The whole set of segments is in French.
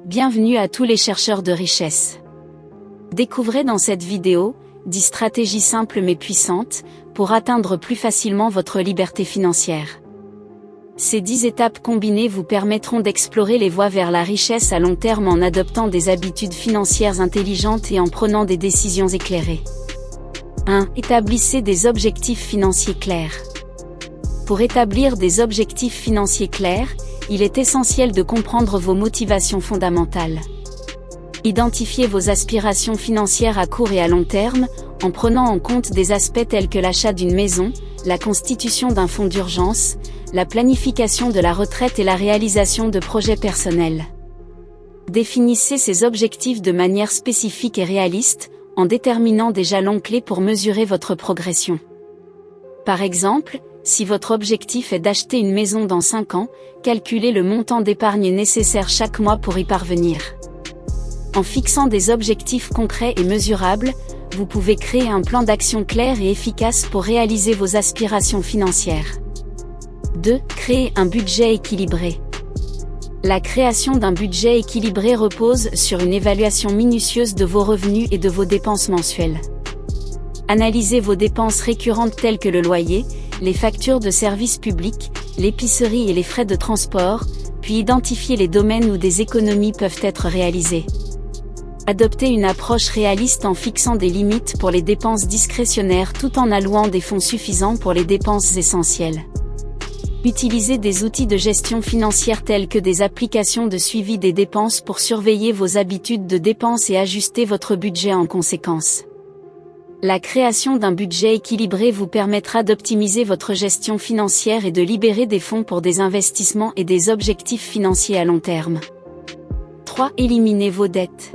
Bienvenue à tous les chercheurs de richesse. Découvrez dans cette vidéo 10 stratégies simples mais puissantes pour atteindre plus facilement votre liberté financière. Ces 10 étapes combinées vous permettront d'explorer les voies vers la richesse à long terme en adoptant des habitudes financières intelligentes et en prenant des décisions éclairées. 1. Établissez des objectifs financiers clairs. Pour établir des objectifs financiers clairs, il est essentiel de comprendre vos motivations fondamentales. Identifiez vos aspirations financières à court et à long terme, en prenant en compte des aspects tels que l'achat d'une maison, la constitution d'un fonds d'urgence, la planification de la retraite et la réalisation de projets personnels. Définissez ces objectifs de manière spécifique et réaliste, en déterminant des jalons clés pour mesurer votre progression. Par exemple, si votre objectif est d'acheter une maison dans 5 ans, calculez le montant d'épargne nécessaire chaque mois pour y parvenir. En fixant des objectifs concrets et mesurables, vous pouvez créer un plan d'action clair et efficace pour réaliser vos aspirations financières. 2. Créer un budget équilibré. La création d'un budget équilibré repose sur une évaluation minutieuse de vos revenus et de vos dépenses mensuelles. Analysez vos dépenses récurrentes telles que le loyer, les factures de services publics, l'épicerie et les frais de transport, puis identifiez les domaines où des économies peuvent être réalisées. Adoptez une approche réaliste en fixant des limites pour les dépenses discrétionnaires tout en allouant des fonds suffisants pour les dépenses essentielles. Utilisez des outils de gestion financière tels que des applications de suivi des dépenses pour surveiller vos habitudes de dépenses et ajuster votre budget en conséquence. La création d'un budget équilibré vous permettra d'optimiser votre gestion financière et de libérer des fonds pour des investissements et des objectifs financiers à long terme. 3. Éliminez vos dettes.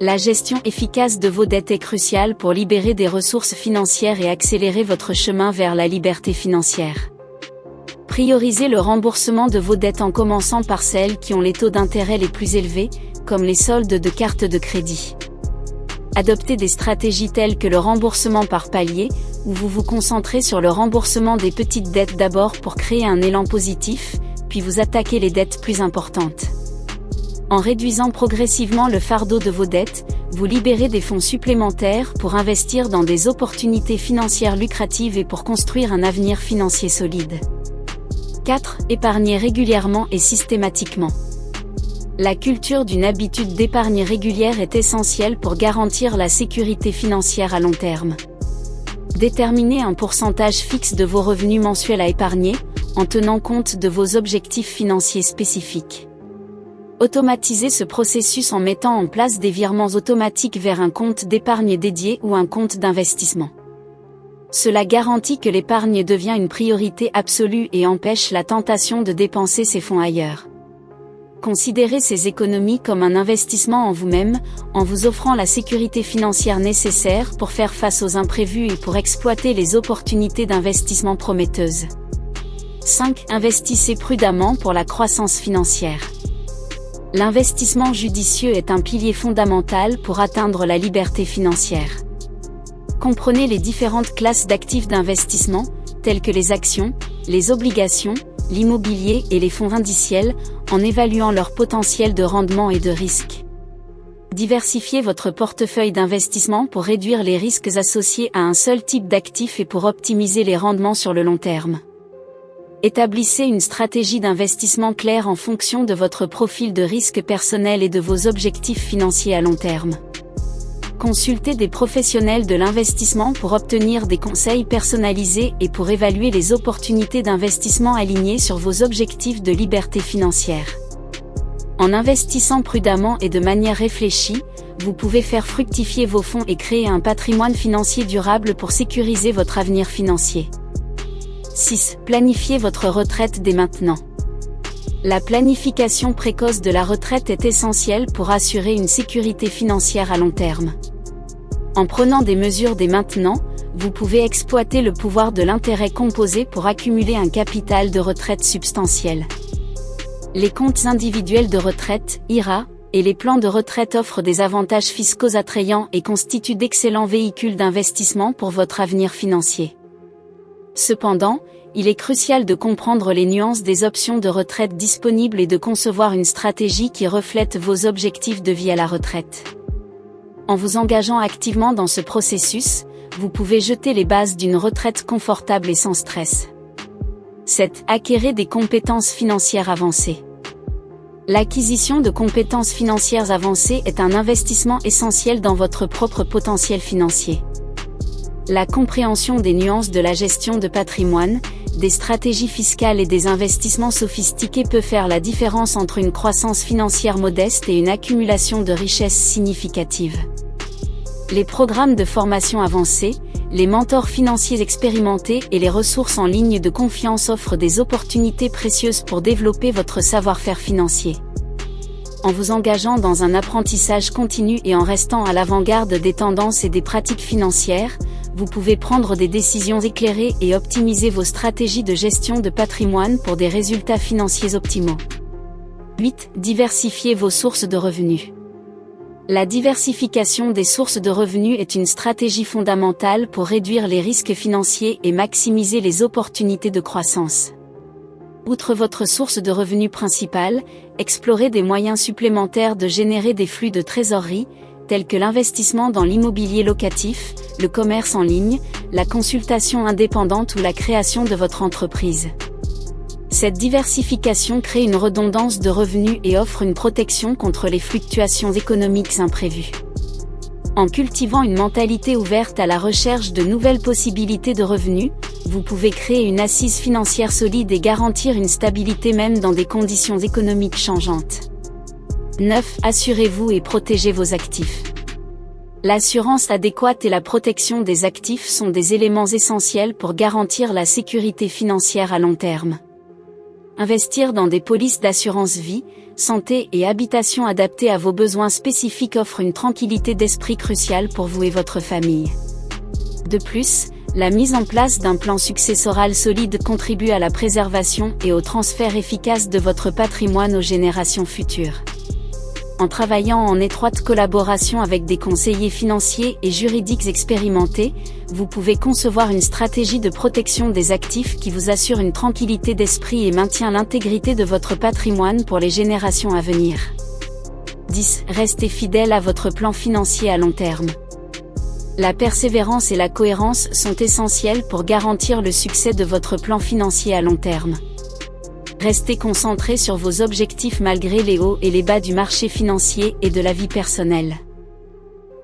La gestion efficace de vos dettes est cruciale pour libérer des ressources financières et accélérer votre chemin vers la liberté financière. Priorisez le remboursement de vos dettes en commençant par celles qui ont les taux d'intérêt les plus élevés, comme les soldes de cartes de crédit. Adoptez des stratégies telles que le remboursement par palier, où vous vous concentrez sur le remboursement des petites dettes d'abord pour créer un élan positif, puis vous attaquez les dettes plus importantes. En réduisant progressivement le fardeau de vos dettes, vous libérez des fonds supplémentaires pour investir dans des opportunités financières lucratives et pour construire un avenir financier solide. 4. Épargnez régulièrement et systématiquement. La culture d'une habitude d'épargne régulière est essentielle pour garantir la sécurité financière à long terme. Déterminez un pourcentage fixe de vos revenus mensuels à épargner, en tenant compte de vos objectifs financiers spécifiques. Automatisez ce processus en mettant en place des virements automatiques vers un compte d'épargne dédié ou un compte d'investissement. Cela garantit que l'épargne devient une priorité absolue et empêche la tentation de dépenser ses fonds ailleurs. Considérez ces économies comme un investissement en vous-même, en vous offrant la sécurité financière nécessaire pour faire face aux imprévus et pour exploiter les opportunités d'investissement prometteuses. 5. Investissez prudemment pour la croissance financière. L'investissement judicieux est un pilier fondamental pour atteindre la liberté financière. Comprenez les différentes classes d'actifs d'investissement, telles que les actions, les obligations, l'immobilier et les fonds indiciels, en évaluant leur potentiel de rendement et de risque. Diversifiez votre portefeuille d'investissement pour réduire les risques associés à un seul type d'actifs et pour optimiser les rendements sur le long terme. Établissez une stratégie d'investissement claire en fonction de votre profil de risque personnel et de vos objectifs financiers à long terme. Consultez des professionnels de l'investissement pour obtenir des conseils personnalisés et pour évaluer les opportunités d'investissement alignées sur vos objectifs de liberté financière. En investissant prudemment et de manière réfléchie, vous pouvez faire fructifier vos fonds et créer un patrimoine financier durable pour sécuriser votre avenir financier. 6. Planifiez votre retraite dès maintenant. La planification précoce de la retraite est essentielle pour assurer une sécurité financière à long terme. En prenant des mesures dès maintenant, vous pouvez exploiter le pouvoir de l'intérêt composé pour accumuler un capital de retraite substantiel. Les comptes individuels de retraite, IRA, et les plans de retraite offrent des avantages fiscaux attrayants et constituent d'excellents véhicules d'investissement pour votre avenir financier. Cependant, il est crucial de comprendre les nuances des options de retraite disponibles et de concevoir une stratégie qui reflète vos objectifs de vie à la retraite. En vous engageant activement dans ce processus, vous pouvez jeter les bases d'une retraite confortable et sans stress. 7. Acquérir des compétences financières avancées. L'acquisition de compétences financières avancées est un investissement essentiel dans votre propre potentiel financier. La compréhension des nuances de la gestion de patrimoine, des stratégies fiscales et des investissements sophistiqués peut faire la différence entre une croissance financière modeste et une accumulation de richesses significatives. Les programmes de formation avancés, les mentors financiers expérimentés et les ressources en ligne de confiance offrent des opportunités précieuses pour développer votre savoir-faire financier. En vous engageant dans un apprentissage continu et en restant à l'avant-garde des tendances et des pratiques financières, vous pouvez prendre des décisions éclairées et optimiser vos stratégies de gestion de patrimoine pour des résultats financiers optimaux. 8. Diversifiez vos sources de revenus. La diversification des sources de revenus est une stratégie fondamentale pour réduire les risques financiers et maximiser les opportunités de croissance. Outre votre source de revenus principale, explorez des moyens supplémentaires de générer des flux de trésorerie, tels que l'investissement dans l'immobilier locatif, le commerce en ligne, la consultation indépendante ou la création de votre entreprise. Cette diversification crée une redondance de revenus et offre une protection contre les fluctuations économiques imprévues. En cultivant une mentalité ouverte à la recherche de nouvelles possibilités de revenus, vous pouvez créer une assise financière solide et garantir une stabilité même dans des conditions économiques changeantes. 9. Assurez-vous et protégez vos actifs. L'assurance adéquate et la protection des actifs sont des éléments essentiels pour garantir la sécurité financière à long terme. Investir dans des polices d'assurance vie, santé et habitation adaptées à vos besoins spécifiques offre une tranquillité d'esprit cruciale pour vous et votre famille. De plus, la mise en place d'un plan successoral solide contribue à la préservation et au transfert efficace de votre patrimoine aux générations futures. En travaillant en étroite collaboration avec des conseillers financiers et juridiques expérimentés, vous pouvez concevoir une stratégie de protection des actifs qui vous assure une tranquillité d'esprit et maintient l'intégrité de votre patrimoine pour les générations à venir. 10. Restez fidèle à votre plan financier à long terme. La persévérance et la cohérence sont essentielles pour garantir le succès de votre plan financier à long terme. Restez concentré sur vos objectifs malgré les hauts et les bas du marché financier et de la vie personnelle.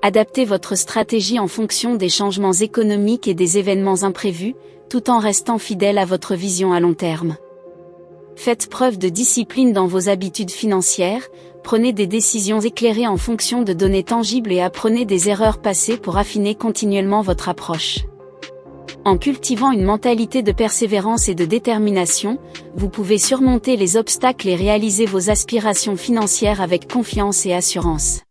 Adaptez votre stratégie en fonction des changements économiques et des événements imprévus, tout en restant fidèle à votre vision à long terme. Faites preuve de discipline dans vos habitudes financières, prenez des décisions éclairées en fonction de données tangibles et apprenez des erreurs passées pour affiner continuellement votre approche. En cultivant une mentalité de persévérance et de détermination, vous pouvez surmonter les obstacles et réaliser vos aspirations financières avec confiance et assurance.